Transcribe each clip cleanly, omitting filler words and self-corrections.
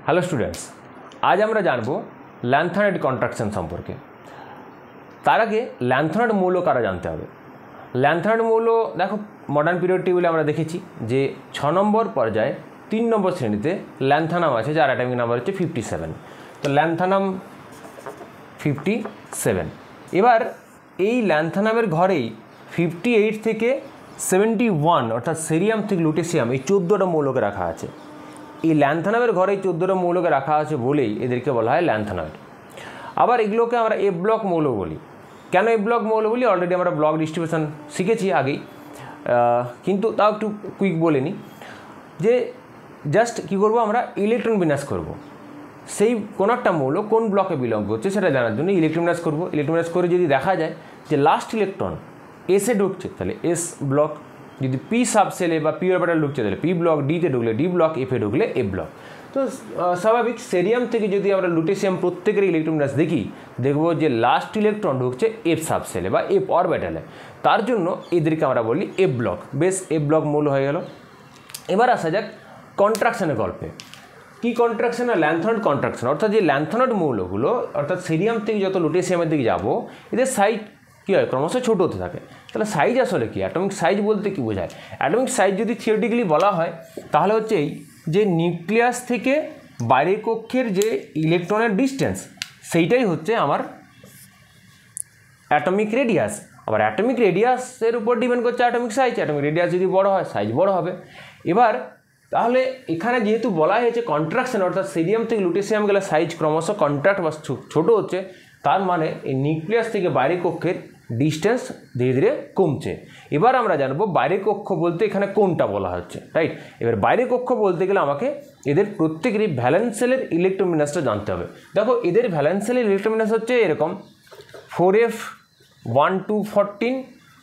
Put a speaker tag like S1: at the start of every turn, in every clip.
S1: Hello students, আজ আমরা জানবো ল্যান্থানাইড কন্ট্রাকশন সম্পর্কে। তার আগে ল্যান্থানাইড মৌল কারা জানতে হবে। ল্যান্থানাইড মৌল দেখো, মডার্ন পিরিয়ড টেবিলে আমরা দেখেছি যে 6 নম্বর পর্যায়ে 3 নম্বর শ্রেণীতে ল্যান্থানাম আছে, যার অ্যাটমিক নাম্বার হচ্ছে 57। তো ল্যান্থানাম 57। এবার এই ল্যান্থানামের ঘরেই 58 থেকে 71 অর্থাৎ সেরিয়াম থেকে লুটেসিয়াম এই 14টা মৌলকে রাখা আছে। এই ল্যান্থানামের ঘরে 14টা মৌলকে রাখা আছে বলেই এদেরকে বলা হয় ল্যান্থানয়েড। আবার এগুলোকে আমরা এ ব্লক মৌল বলি। কেন এ ব্লক মৌল বলি? অলরেডি আমরা ব্লক ডিস্ট্রিবিউশন শিখেছি আগেই, কিন্তু তাও একটু কুইক বলে নিই যে জাস্ট কী করবো, আমরা ইলেকট্রন বিন্যাস করব। সেই কোনো একটা মৌল কোন ব্লকে বিলং করছে সেটা জানার জন্য ইলেকট্রন বিন্যাস করবো। ইলেকট্রন বিন্যাস করে যদি দেখা যায় যে লাস্ট ইলেকট্রন এসে ঢুকছে তাহলে এস ব্লক, যদি পি সাবসেলে বা পি অরবিটাল ঢুকছে তাহলে পি ব্লক, ডিতে ঢুকলে ডি ব্লক, এফে ঢুকলে এ ব্লক। তো স্বাভাবিক সেরিয়াম থেকে যদি আমরা লুটেসিয়াম প্রত্যেকের ইলেকট্রন বিন্যাস দেখি, দেখবো যে লাস্ট ইলেকট্রন ঢুকছে এফ সাবসেলে বা এফ অরবিটালে। তার জন্য এদেরকে আমরা বলি এ ব্লক। বেশ, এ ব্লক মৌল হয়ে গেল। এবার আসা যাক কন্ট্রাকশনের গল্পে। কি কন্ট্রাকশন? আর ল্যান্থানয়েড কন্ট্রাকশন, অর্থাৎ যে ল্যান্থানয়েড মৌলগুলো অর্থাৎ সেরিয়াম থেকে যত লুটেসিয়ামের দিকে যাবো, এদের সাইজ কী হয়, ক্রমশ ছোটো হতে থাকে। তাহলে সাইজ আসলে কি? অ্যাটমিক সাইজ বলতে কী বোঝায়? অ্যাটমিক সাইজ যদি থিওরিটিক্যালি বলা হয় তাহলে হচ্ছে এই যে নিউক্লিয়াস থেকে বাইরের কক্ষের যে ইলেকট্রনের ডিস্টেন্স, সেইটাই হচ্ছে আমার অ্যাটমিক রেডিয়াস। আবার অ্যাটমিক রেডিয়াসের উপর ডিপেন্ড করছে অ্যাটমিক সাইজ। অ্যাটমিক রেডিয়াস যদি বড় হয়, সাইজ বড় হবে। এবার তাহলে এখানে যেহেতু বলা হয়েছে কন্ট্রাকশন, অর্থাৎ সেরিয়াম থেকে লুটেসিয়াম গেলে সাইজ ক্রমশ কন্ট্রাক্ট বা ছোটো হচ্ছে, তার মানে এই নিউক্লিয়াস থেকে বাইরের কক্ষের ডিস্টেন্স ধীরে ধীরে কমছে। এবার আমরা জানবো বাইরের কক্ষ বলতে এখানে কোনটা বলা হচ্ছে, রাইট? এবার বাইরের কক্ষ বলতে গেলে আমাকে এদের প্রত্যেকেরই ভ্যালেন্স সেলের ইলেকট্রন বিন্যাসটা জানতে হবে। দেখো, এদের ভ্যালেন্স সেলের ইলেকট্রন বিন্যাস হচ্ছে এরকম 4f1 2 14।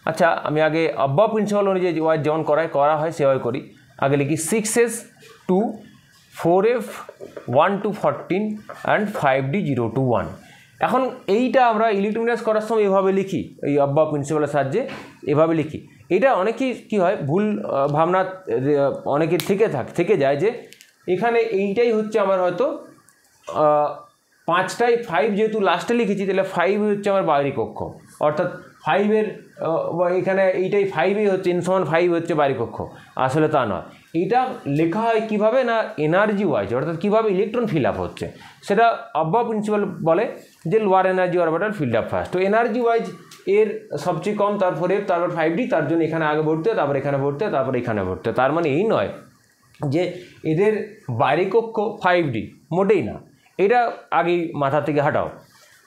S1: আচ্ছা, আমি আগে আব্বা প্রিন্সিপাল অনুযায়ী যেমন করা হয় সেভাবে করি। আগে লিখি 6s2 4f1 2 14 অ্যান্ড 5d0 2 1। এখন এইটা আমরা ইলেকট্রন বিন্যাস করার সময় এভাবে লিখি, এই আব্বা প্রিন্সিপালের সাহায্যে এভাবে লিখি। এটা অনেকেই কী হয়, ভুল ভাবনা অনেকের থেকে যায় যে এখানে এইটাই হচ্ছে আমার হয়তো 5টায় 5 যেহেতু লাস্টে লিখেছি, তাহলে 5 হচ্ছে আমার বাইরের কক্ষ, অর্থাৎ 5-এর এখানে এইটাই 5ই হচ্ছে n=5 হচ্ছে বাইরের কক্ষ। আসলে তা নয়। এইটা লেখা হয় কীভাবে না, এনার্জি ওয়াইজ, অর্থাৎ কীভাবে ইলেকট্রন ফিল আপ হচ্ছে সেটা আব্বা প্রিন্সিপাল বলে যে lower energy orbital filled up first. তো এনার্জি ওয়াইজ এর সবচেয়ে কম, তারপর এর, তারপর 5d, তার জন্য এখানে আগে ভরতে, তারপর এখানে ভরতে, তারপর এখানে ভরতে। তার মানে এই নয় যে এদের বাইরের কক্ষ 5d, মোটেই না। এটা আগেই মাথা থেকে হাঁটাও।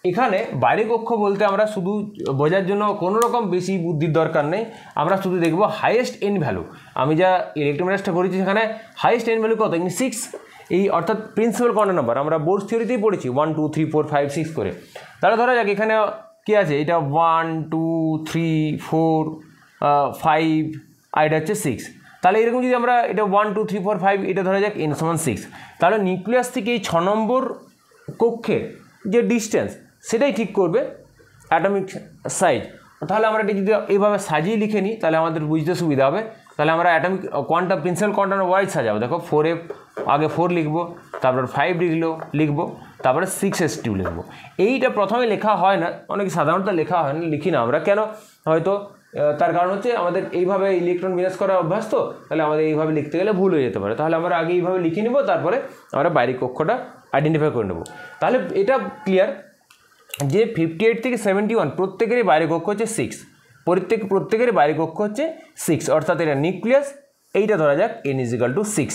S1: এখানে বাইরের কক্ষ বলতে আমরা শুধু বোঝার জন্য কোনো রকম বেশি বুদ্ধির দরকার নেই, আমরা শুধু দেখব হাইয়েস্ট এন ভ্যালু। আমি যা ইলেকট্রন বিন্যাসটা করেছি সেখানে হাইয়েস্ট এন ভ্যালু কত? 6। এই অর্থাৎ প্রিন্সিপাল কোয়ান্টাম নাম্বার আমরা বোর্ড থিওরিতেই পড়েছি 1 2 3 4 5 6 করে। তাহলে ধরা যাক এখানে কী আছে, এটা 1 2 3 4 5 আর এটা হচ্ছে 6। তাহলে এরকম যদি আমরা এটা 1 2 3 4 5 এটা ধরা যাক n=6, তাহলে নিউক্লিয়াস থেকে এই 6 নম্বর কক্ষের যে ডিস্টেন্স সেটাই ঠিক করবে অ্যাটমিক সাইজ। তাহলে আমরা এটা যদি এইভাবে সাজিয়ে লিখে নিই তাহলে আমাদের বুঝতে সুবিধা হবে। তাহলে আমরা atomic quantum principal quantum wise সাজাবো। দেখো 4f আগে 4 লিখবো, তারপর 5 লিখবো, তারপরে 6s2 লিখবো। এইটা প্রথমে লেখা হয় না, অনেক সাধারণত লেখা হয় না, লিখি না আমরা। কেন? হয়তো তার কারণ হচ্ছে আমাদের এইভাবে ইলেকট্রন বিন্যাস করার অভ্যাস, তো তাহলে আমাদের এইভাবে লিখতে গেলে ভুল হয়ে যেতে পারে। তাহলে আমরা আগে এইভাবে লিখে নেব, তারপরে আমরা বাইরের কক্ষটা আইডেন্টিফাই করে নেব। তাহলে এটা ক্লিয়ার যে 58 থেকে 71 প্রত্যেকেরই বাইরের কক্ষ হচ্ছে 6। প্রত্যেকেরই বাইরের কক্ষ হচ্ছে 6, অর্থাৎ এটা নিউক্লিয়াস। এইটা ধরা যাক n=6,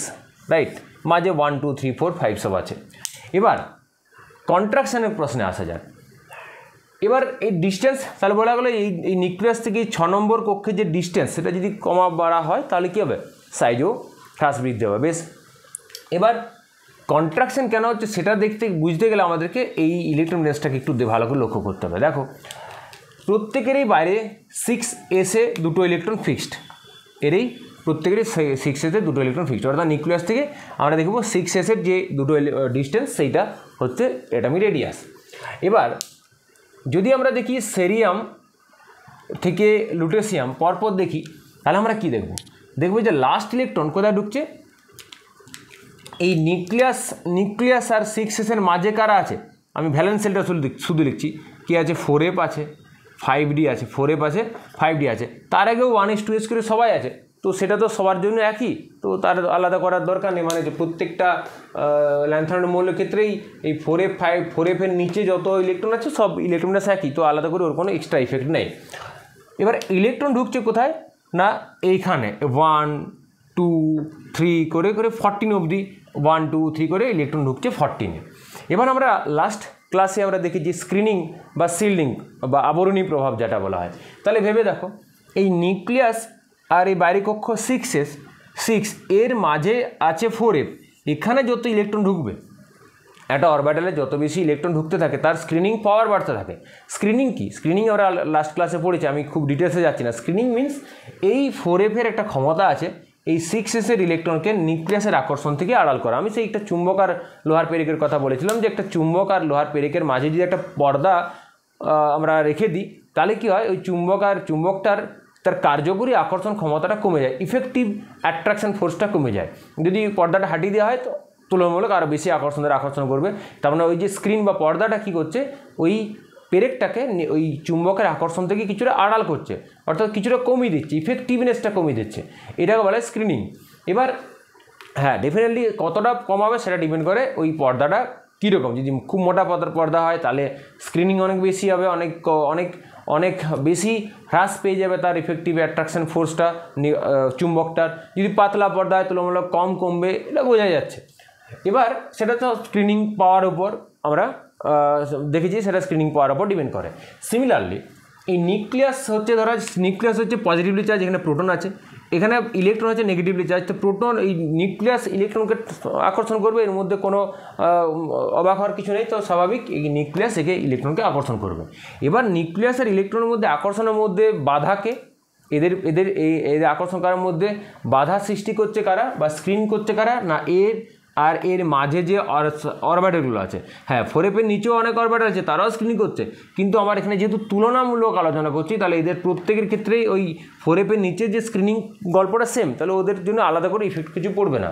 S1: রাইট? মাঝে 1 2 3 4 5 সব আছে। এবার কন্ট্রাকশনের প্রশ্নে আসা যাক। এবার এই ডিস্টেন্স, তাহলে বলা গেলো এই নিউক্লিয়াস থেকে 6 নম্বর কক্ষের যে ডিস্টেন্স সেটা যদি কমা বাড়া হয় তাহলে কী হবে? সাইজও হ্রাস বৃদ্ধি হবে। বেশ, এবার কন্ট্রাকশন কেন হচ্ছে সেটা বুঝতে গেলে আমাদেরকে এই ইলেকট্রন বিন্যাসটাকে একটু ভালো করে লক্ষ্য করতে হবে। দেখো, প্রত্যেকেরই বাইরে 6s-এ 2টো ইলেকট্রন ফিক্সড। এরই প্রত্যেকেরই 6s-এ 2টো ইলেকট্রন ফিক্সড, অর্থাৎ নিউক্লিয়াস থেকে আমরা দেখব 6s-এর যে 2টো ডিস্টেন্স সেইটা হচ্ছে অ্যাটমিক রেডিয়াস। এবার যদি আমরা দেখি সেরিয়াম থেকে লুটেসিয়াম পরপর দেখি, তাহলে আমরা কি দেখব? দেখব যে লাস্ট ইলেকট্রন কোথায় ঢুকছে? এই নিউক্লিয়াস আর 6s এর মাঝে কারা আছে, আমি ভ্যালেন্স শেলটা শুধু লিখছি, কি আছে 4f আছে, 5d আছে, 4f আছে, 5d আছে, তার আগেও 1s 2s করে সবাই আছে, তো সেটা তো সবার জন্য একই, তো তার আলাদা করার দরকার নেই, মানে যে প্রত্যেকটা ল্যান্থার্নের মৌলের ক্ষেত্রেই এই 4f এর নিচে যত ইলেকট্রন আছে সব ইলেকট্রনটা একই, তো আলাদা করে ওর কোনো এক্সট্রা ইফেক্ট নেই। এবার ইলেকট্রন ঢুকছে কোথায় না এইখানে 1 2 3 করে 14 অবধি, 1 2 3 করে ইলেকট্রন ঢুকছে 14-এ। এবার আমরা লাস্ট ক্লাসে আমরা দেখি যে স্ক্রিনিং বা শিল্ডিং বা আবরণী প্রভাব যেটা বলা হয়, তাহলে ভেবে দেখো এই নিউক্লিয়াস আর এই বাইরের কক্ষ 6 এর মাঝে আছে 4f, এখানে যত ইলেকট্রন ঢুকবে, একটা অরবিটালে যত বেশি ইলেকট্রন ঢুকতে থাকে তার স্ক্রিনিং পাওয়ার বাড়তে থাকে। স্ক্রিনিং কি, স্ক্রিনিং আমরা লাস্ট ক্লাসে পড়েছি, আমি খুব ডিটেলসে যাচ্ছি না। স্ক্রিনিং মিনস এই 4f এর একটা ক্ষমতা আছে এই 6s এর ইলেকট্রনকে নিউক্লিয়াসের আকর্ষণ থেকে আড়াল করা। আমি সেই একটা চুম্বক আর লোহার পেরেকের কথা বলেছিলাম, যে একটা চুম্বক আর লোহার পেরেকের মাঝে যদি একটা পর্দা আমরা রেখে দিই, তাহলে কি হয়, ওই চুম্বকটার তার কার্যকরী আকর্ষণ ক্ষমতাটা কমে যায়, ইফেক্টিভ অ্যাট্রাকশন ফোর্সটা কমে যায়। যদি পর্দাটা হাটিয়ে দেওয়া হয় তো তুলনামূলক আরও বেশি আকর্ষণ করবে। তার মানে ওই যে স্ক্রিন বা পর্দাটা কী করছে, ওই পেরেকটাকে ওই চুম্বকের আকর্ষণ থেকে কিছুটা আড়াল করছে, অর্থাৎ কিছুটা কমিয়ে দিচ্ছে, ইফেক্টিভনেসটা কমিয়ে দিচ্ছে, এটাকে বলে স্ক্রিনিং। এবার হ্যাঁ, ডেফিনেটলি কতটা কমাবে সেটা ডিপেন্ড করে ওই পর্দাটা কীরকম। যদি খুব মোটা পর্দা হয় তাহলে স্ক্রিনিং অনেক বেশি হবে, অনেক বেশি হ্রাস পেয়ে যাবে তার ইফেক্টিভ অ্যাট্রাকশন ফোর্সটা চুম্বকটার। যদি পাতলা পর্দা হয় তুলনামূলক কমবে, এটা বোঝা যাচ্ছে। এবার সেটা তো স্ক্রিনিং পাওয়ার উপর আমরা দেখেছি, সেটা স্ক্রিনিং পাওয়ার উপর ডিপেন্ড করে। সিমিলারলি এই নিউক্লিয়াস হচ্ছে পজিটিভলি চার্জ, এখানে প্রোটন আছে, এখানে ইলেকট্রন হচ্ছে নেগেটিভলি চার্জ। তো প্রোটন এই নিউক্লিয়াস ইলেকট্রনকে আকর্ষণ করবে, এর মধ্যে কোনো অবাক হওয়ার কিছু নেই, তো স্বাভাবিক এই নিউক্লিয়াস একে ইলেকট্রনকে আকর্ষণ করবে। এবার নিউক্লিয়াসের ইলেকট্রনের মধ্যে আকর্ষণের মধ্যে বাধাকে এদের আকর্ষণ করার মধ্যে বাধা সৃষ্টি করছে কারা বা স্ক্রিন করছে কারা না, এর মাঝে যে অরবিটালগুলো আছে, হ্যাঁ 4f এর নিচেও অনেক অরবিটাল আছে, তারাও স্ক্রিনিং করছে, কিন্তু আমার এখানে যেহেতু তুলনামূলক আলোচনা করছি, তাহলে এদের প্রত্যেকের ক্ষেত্রেই ওই 4f এর নিচে যে স্ক্রিনিং গল্পটা সেম, তাহলে ওদের জন্য আলাদা করে ইফেক্ট কিছু পড়বে না।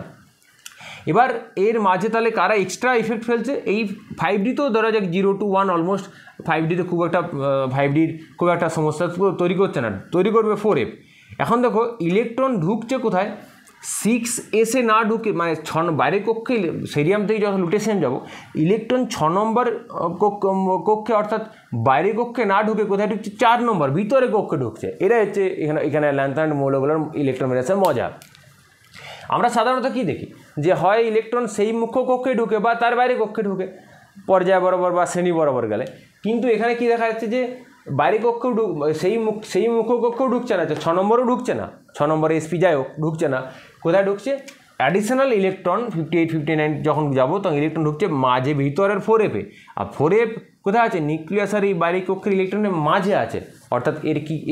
S1: এবার এর মাঝে তাহলে কারা এক্সট্রা ইফেক্ট ফেলছে, এই 5d তো ধরা যাক 0 to 1 অলমোস্ট, 5dতে খুব একটা সমস্যা তৈরি করছে না, তৈরি করবে 4f। এখন দেখো ইলেকট্রন ঢুকছে কোথায়, 6s এ না ঢুকে, মানে বাইরের কক্ষে সেরিয়াম থেকে যখন লুটেশিয়াম যাব, ইলেকট্রন 6 নম্বর কক্ষে অর্থাৎ বাইরের কক্ষে না ঢুকে কোথায় ঢুকছে, 4 নম্বর ভিতরে কক্ষে ঢুকছে। এটা হচ্ছে এখানে ল্যান্থার্ন মৌলগুলোর ইলেকট্রোমেরাসের মজা। আমরা সাধারণত কি দেখি যে হয় ইলেকট্রন সেই মুখ্য কক্ষে ঢুকে বা তার বাইরে কক্ষে ঢুকে পর্যায় বরাবর বা শ্রেণী বরাবর গেলে, কিন্তু এখানে কি দেখা যাচ্ছে যে বাইরে কক্ষেও সেই মুখ্য কক্ষেও ঢুকছে না, 6 নম্বরও ঢুকছে না, 6 নম্বরে এসপি যাই হোক ঢুকছে না, কোথায় ঢুকছে অ্যাডিশনাল ইলেকট্রন 58 59 যখন যাবো তখন ইলেকট্রন ঢুকছে মাঝে ভিতরের 4f-এ। আর 4f কোথায় আছে, নিউক্লিয়াস আর এই বাইরের কক্ষের ইলেকট্রনের মাঝে আছে, অর্থাৎ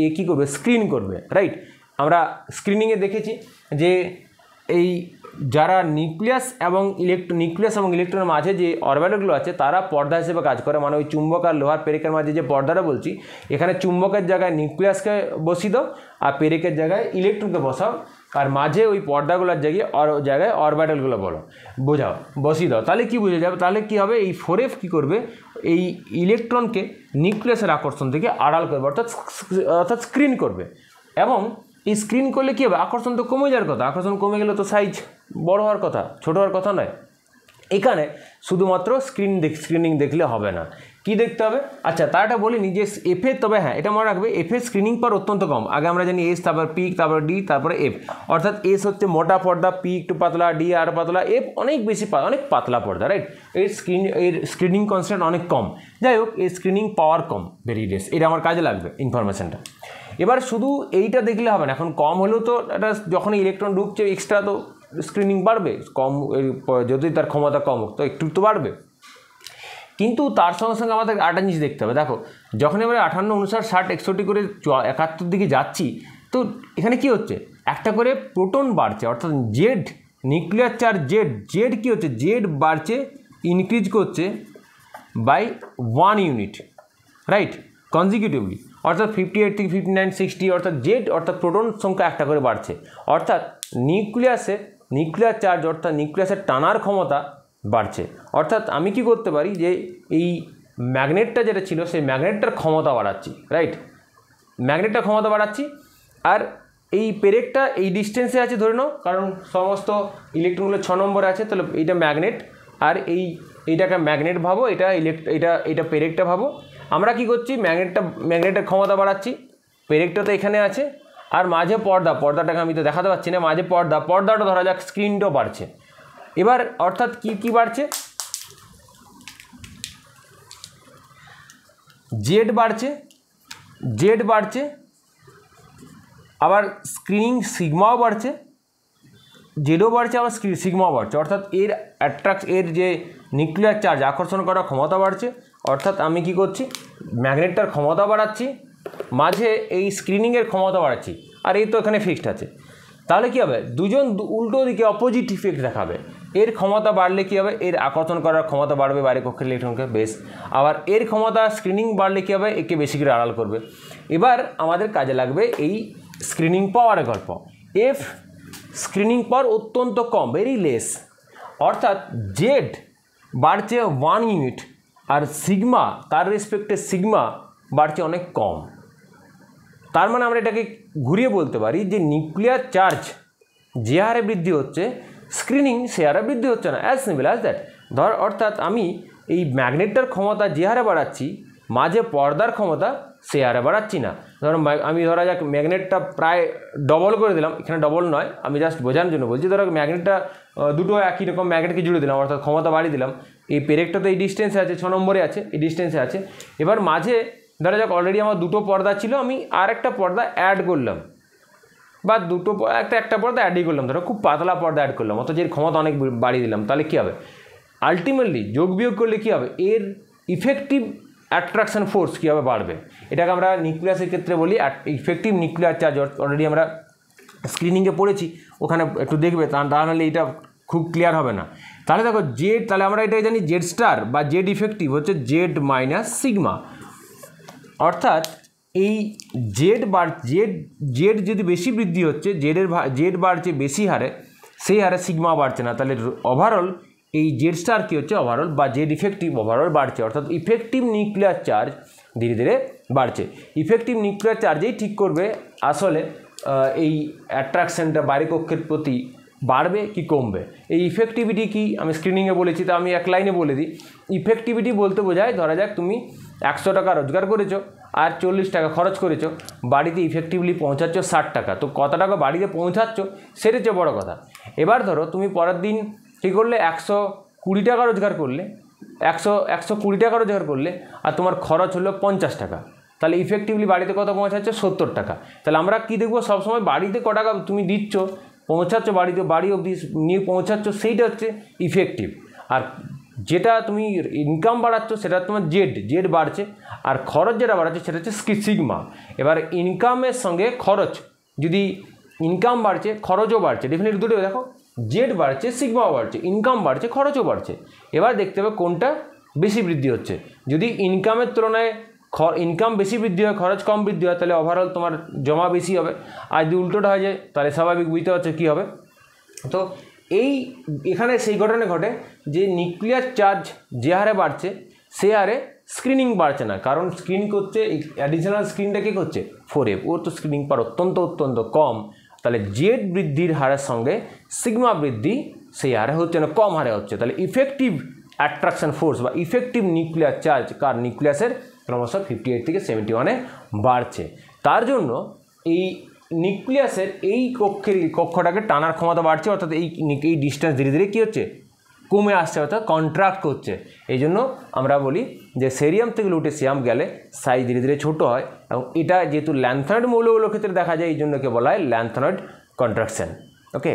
S1: এ কী করবে, স্ক্রিন করবে, রাইট। আমরা স্ক্রিনিংয়ে দেখেছি যে এই যারা নিউক্লিয়াস এবং ইলেকট্রনের মাঝে যে অরবিটালগুলো আছে তারা পর্দা হিসেবে কাজ করে, মানে ওই চুম্বক আর লোহার পেরেকের মাঝে যে পর্দাটা বলছি, এখানে চুম্বকের জায়গায় নিউক্লিয়াসকে বসিয়ে দাও আর পেরেকের জায়গায় ইলেকট্রনকে বসাও, আর মাঝে ওই পর্দাগুলোর জায়গায় অরবিটালগুলো বসিয়ে দাও, তাহলে কি বুঝে যাবে, তাহলে কি হবে, এই 4f কী করবে, এই ইলেকট্রনকে নিউক্লিয়াসের আকর্ষণ থেকে আড়াল করবে, অর্থাৎ স্ক্রিন করবে। এবং এই স্ক্রিন করলে কী হবে, আকর্ষণ তো কমে যাওয়ার কথা, আকর্ষণ কমে গেলে তো সাইজ বড় হওয়ার কথা, ছোটো হওয়ার কথা নয়। এখানে শুধুমাত্র স্ক্রিনিং দেখলে হবে না, কি দেখতে হবে, আচ্ছা তারটা বলিনি যে এফে, তবে হ্যাঁ এটা মনে রাখবে, এফের স্ক্রিনিং পাওয়ার অত্যন্ত কম। আগে আমরা জানি এস, তারপর পি, তারপর ডি, তারপরে এফ, অর্থাৎ এস হচ্ছে মোটা পর্দা, পি একটু পাতলা, ডি আর পাতলা, এফ অনেক পাতলা পর্দা, রাইট। এর স্ক্রিনিং কনস্ট্যান্ট অনেক কম, যাই হোক এর স্ক্রিনিং পাওয়ার কম, ভেরি লেস, এটা আমার কাজে লাগবে ইনফরমেশনটা। এবার শুধু এইটা দেখলে হবে না, এখন কম হলেও তো এটা যখন ইলেকট্রন ঢুকছে এক্সট্রা তো স্ক্রিনিং বাড়বে, কম যদি তার ক্ষমতা কম হোক তো একটু তো বাড়বে, কিন্তু তার সঙ্গে সঙ্গে আমাদের আরেকটা জিনিস দেখতে হবে। দেখো যখন আমরা 58 59 60 61 করে 71 দিকে যাচ্ছি, তো এখানে কি হচ্ছে, একটা করে প্রোটন বাড়ছে, অর্থাৎ জেড নিউক্লিয়ার চার্জ জেড কী হচ্ছে, জেড বাড়ছে, ইনক্রিজ করছে বাই 1 ইউনিট, রাইট, কনজিকিউটিভলি, অর্থাৎ 58 থেকে 59 60, অর্থাৎ জেড অর্থাৎ প্রোটন সংখ্যা একটা করে বাড়ছে, অর্থাৎ নিউক্লিয়াসে নিউক্লিয়ার চার্জ অর্থাৎ নিউক্লিয়াসের টানার ক্ষমতা বাড়ছে। অর্থাৎ আমি কি করতে পারি যে এই ম্যাগনেটটা যেটা ছিল সেই ম্যাগনেটটার ক্ষমতা বাড়াচ্ছি, রাইট, ম্যাগনেটটার ক্ষমতা বাড়াচ্ছি। আর এই পেরেকটা এই ডিস্টেন্সে আছে ধরে নাও, কারণ সমস্ত ইলেকট্রনগুলো 6 নম্বরে আছে, তাহলে এইটা ম্যাগনেট, আর এইটাকে ম্যাগনেট ভাবো, এটা পেরেকটা ভাবো। আমরা কি করছি, ম্যাগনেটের ক্ষমতা বাড়াচ্ছি, পেরেকটা তো এখানে আছে, আর মাঝে পর্দাটাকে আমি তো দেখাতে পাচ্ছি না, মাঝে পর্দাটা ধরা যাক, স্ক্রিনটাও বাড়ছে। এবার অর্থাৎ কি বাড়ছে, জেড বাড়ছে, আবার স্ক্রিনিং সিগমাও বাড়ছে, জেডও বাড়ছে, আবার সিগমাও বাড়ছে। অর্থাৎ এর যে নিউক্লিয়ার চার্জ আকর্ষণ করার ক্ষমতা বাড়ছে। অর্থাৎ আমি কি করছি, ম্যাগনেটটার ক্ষমতা বাড়াচ্ছি, মাঝে এই স্ক্রিনিংয়ের ক্ষমতা বাড়াচ্ছি, আর এই তো এখানে ফিক্সড আছে। তাহলে কী হবে, দুজন উল্টো দিকে অপোজিট ইফেক্ট দেখাবে। এর ক্ষমতা বাড়লে কী হবে, এর আকর্ষণ করার ক্ষমতা বাড়বে বাইরের কক্ষের ইলেকট্রনকে, বেশ। আবার এর ক্ষমতা স্ক্রিনিং বাড়লে কী হবে, একে বেশি করে আড়াল করবে। এবার আমাদের কাজে লাগবে এই স্ক্রিনিং পাওয়ারের গল্প। এফ স্ক্রিনিং পাওয়ার অত্যন্ত কম, ভেরি লেস, অর্থাৎ জেড বাড়ছে 1 ইউনিট, আর সিগমা তার রেসপেক্টে সিগমা বাড়ছে অনেক কম। তার মানে আমরা এটাকে ঘুরিয়ে বলতে পারি যে নিউক্লিয়ার চার্জ যে হারে বৃদ্ধি হচ্ছে, স্ক্রিনিং সে হারে বৃদ্ধি হচ্ছে না, অ্যাজ সিম্পল অ্যাজ দ্যাট। অর্থাৎ আমি এই ম্যাগনেটটার ক্ষমতা যে হারে বাড়াচ্ছি, মাঝে পর্দার ক্ষমতা সে হারে বাড়াচ্ছি না। আমি ধরা যাক ম্যাগনেটটা প্রায় ডবল করে দিলাম, এখানে ডবল নয়, আমি জাস্ট বোঝানোর জন্য বলছি। ধরো ম্যাগনেটটা দুটো একই রকম ম্যাগনেটকে জুড়ে দিলাম, অর্থাৎ ক্ষমতা বাড়িয়ে দিলাম। এই পেরেকটা তো এই ডিস্টেন্সে আছে, 6 নম্বরে আছে, এই ডিস্টেন্সে আছে। এবার মাঝে ধরা যাক অলরেডি আমার দুটো পর্দা ছিল, আমি আর একটা পর্দা অ্যাড করলাম, বা একটা পর্দা অ্যাডই করলাম, ধরো খুব পাতলা পর্দা অ্যাড করলাম, অথচ এর ক্ষমতা অনেক বাড়িয়ে দিলাম। তাহলে কী হবে, আলটিমেটলি যোগ বিয়োগ করলে কী হবে, এর ইফেক্টিভ অ্যাট্রাকশন ফোর্স কীভাবে বাড়বে। এটাকে আমরা নিউক্লিয়াসের ক্ষেত্রে বলি ইফেক্টিভ নিউক্লিয়ার চার্জ। অলরেডি আমরা স্ক্রিনিংয়ে পড়েছি, ওখানে একটু দেখবে, তাহলে এটা খুব ক্লিয়ার হবে না। তাহলে দেখো জেড, তাহলে আমরা এটাই জানি জেড স্টার বা জেড ইফেক্টিভ হচ্ছে জেড মাইনাস সিগমা। অর্থাৎ এই জেড যদি বেশি বৃদ্ধি হচ্ছে, জেড বাড়ছে বেশি হারে, সেই হারে সিগমা বাড়ছে না। তাহলে ওভারঅল এই জেড স্টার কী হচ্ছে, ওভারঅল বা জেড ইফেক্টিভ ওভারঅল বাড়ছে। অর্থাৎ ইফেক্টিভ নিউক্লিয়ার চার্জ ধীরে ধীরে বাড়ছে। ইফেক্টিভ নিউক্লিয়ার চার্জেই ঠিক করবে আসলে এই অ্যাট্রাকশানটা বাইরের কক্ষের প্রতি বাড়বে কি কমবে। এই ইফেক্টিভিটি কি আমি স্ক্রিনিংয়ে বলেছি, তা আমি এক লাইনে বলে দিই। ইফেক্টিভিটি বলতে বোঝায়, ধরা যাক তুমি 100 টাকা রোজগার করেছো আর 40 টাকা খরচ করেছো, বাড়িতে ইফেক্টিভলি পৌঁছাচ্ছ 60 টাকা। তো কত টাকা বাড়িতে পৌঁছাচ্ছ সেটা হচ্ছে বড়ো কথা। এবার ধরো তুমি পরের দিন কী করলে, 120 টাকা রোজগার করলে, 120 টাকা রোজগার করলে, আর তোমার খরচ হলো 50 টাকা। তাহলে ইফেক্টিভলি বাড়িতে কত পৌঁছাচ্ছে, 70 টাকা। তাহলে আমরা কী দেখবো, সবসময় বাড়িতে ক টাকা তুমি দিচ্ছ, পৌঁছাচ্ছ, বাড়ি অবধি নিয়ে পৌঁছাচ্ছ, সেইটা হচ্ছে ইফেক্টিভ। আর যেটা তুমি ইনকাম বাড়াচ্ছ সেটা তোমার জেড বাড়ছে, আর খরচ যেটা বাড়াচ্ছে সেটা হচ্ছে সিগমা। এবার ইনকামের সঙ্গে খরচ, যদি ইনকাম বাড়ছে খরচও বাড়ছে, ডেফিনেটলি দুটো দেখো, জেড বাড়ছে সিগমাও বাড়ছে, ইনকাম বাড়ছে খরচও বাড়ছে। এবার দেখতে হবে কোনটা বেশি বৃদ্ধি হচ্ছে। যদি ইনকামের তুলনায় ইনকাম বেশি বৃদ্ধি হয়, খরচ কম বৃদ্ধি হয়, তাহলে ওভারঅল তোমার জমা বেশি হবে। আর যদি উল্টোটা হয়ে যায়, তাহলে স্বাভাবিক বুঝতে পারছো কী হবে। তো এখানে সেই ঘটনা ঘটে যে নিউক্লিয়ার চার্জ যে হারে বাড়ছে সে হারে স্ক্রিনিং বাড়ছে না, কারণ স্ক্রিন করছে অ্যাডিশনাল স্ক্রিনটা কী করছে 4F, ওর তো স্ক্রিনিং পাওয়ার অত্যন্ত কম। তাহলে জেড বৃদ্ধির হারের সঙ্গে সিগমা বৃদ্ধি সেই হারে হচ্ছে না, কম হারে হচ্ছে। তাহলে ইফেক্টিভ অ্যাট্রাকশন ফোর্স বা ইফেক্টিভ নিউক্লিয়ার চার্জ কার নিউক্লিয়াসের ক্রমশ 58 থেকে 71-এ বাড়ছে। তার জন্য এই নিউক্লিয়াসের এই কক্ষটাকে টানার ক্ষমতা বাড়ছে, অর্থাৎ এই ডিস্টেন্স ধীরে ধীরে কী হচ্ছে, কমে আসছে, অর্থাৎ কন্ট্রাক্ট করছে। এই জন্য আমরা বলি যে সেরিয়াম থেকে লুটেসিয়াম গেলে সাইজ ধীরে ধীরে ছোটো হয়, এবং এটা যেহেতু ল্যান্থনয়েড মৌলগুলোর ক্ষেত্রে দেখা যায়, এই জন্য কে বলা হয় ল্যান্থনয়েড কন্ট্রাকশন। ওকে।